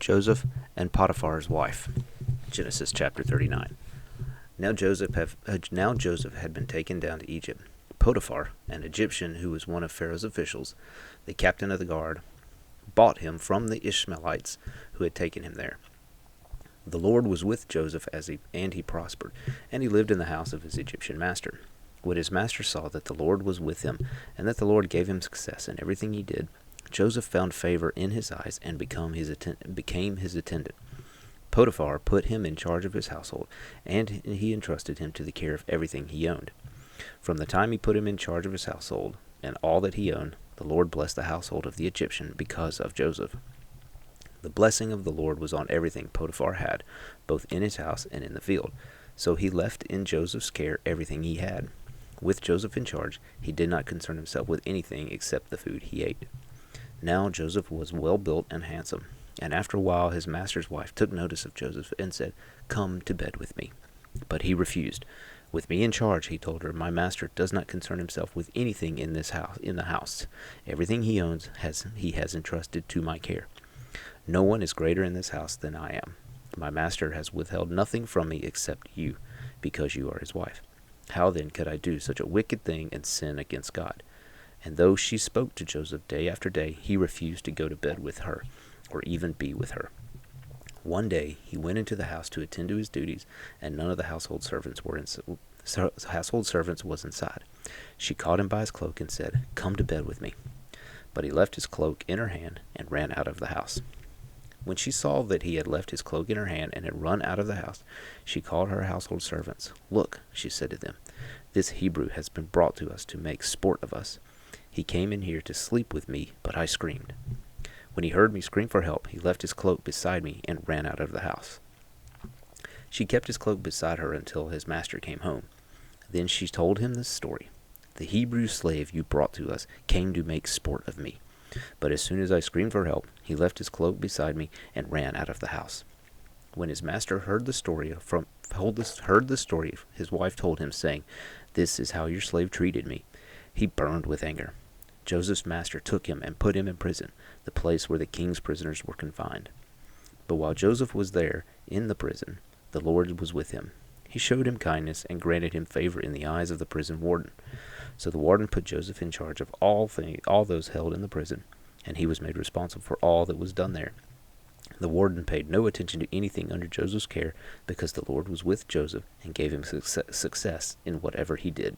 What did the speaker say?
Joseph and Potiphar's wife. Genesis chapter 39. Now Joseph had been taken down to Egypt. Potiphar, an Egyptian who was one of Pharaoh's officials, the captain of the guard, bought him from the Ishmaelites who had taken him there. The Lord was with Joseph and he prospered, and he lived in the house of his Egyptian master. When his master saw that the Lord was with him, and that the Lord gave him success in everything he did, Joseph found favor in his eyes and became his attendant. Potiphar put him in charge of his household, and he entrusted him to the care of everything he owned. From the time he put him in charge of his household and all that he owned, the Lord blessed the household of the Egyptian because of Joseph. The blessing of the Lord was on everything Potiphar had, both in his house and in the field. So he left in Joseph's care everything he had. With Joseph in charge, he did not concern himself with anything except the food he ate. Now Joseph was well built and handsome, and after a while his master's wife took notice of Joseph and said, "Come to bed with me." But he refused. "With me in charge," he told her, "my master does not concern himself with anything in the house. Everything he owns he has entrusted to my care. No one is greater in this house than I am. My master has withheld nothing from me except you, because you are his wife. How then could I do such a wicked thing and sin against God?" And though she spoke to Joseph day after day, he refused to go to bed with her, or even be with her. One day he went into the house to attend to his duties, and none of the household servants was inside. She caught him by his cloak and said, "Come to bed with me." But he left his cloak in her hand and ran out of the house. When she saw that he had left his cloak in her hand and had run out of the house, she called her household servants. "Look," she said to them, "this Hebrew has been brought to us to make sport of us. He came in here to sleep with me, but I screamed. When he heard me scream for help, he left his cloak beside me and ran out of the house." She kept his cloak beside her until his master came home. Then she told him this story. "The Hebrew slave you brought to us came to make sport of me. But as soon as I screamed for help, he left his cloak beside me and ran out of the house." When his master heard the story, his wife told him, saying, "This is how your slave treated me." He burned with anger. Joseph's master took him and put him in prison, the place where the king's prisoners were confined. But while Joseph was there in the prison, the Lord was with him. He showed him kindness and granted him favor in the eyes of the prison warden. So the warden put Joseph in charge of all those held in the prison, and he was made responsible for all that was done there. The warden paid no attention to anything under Joseph's care, because the Lord was with Joseph and gave him success in whatever he did.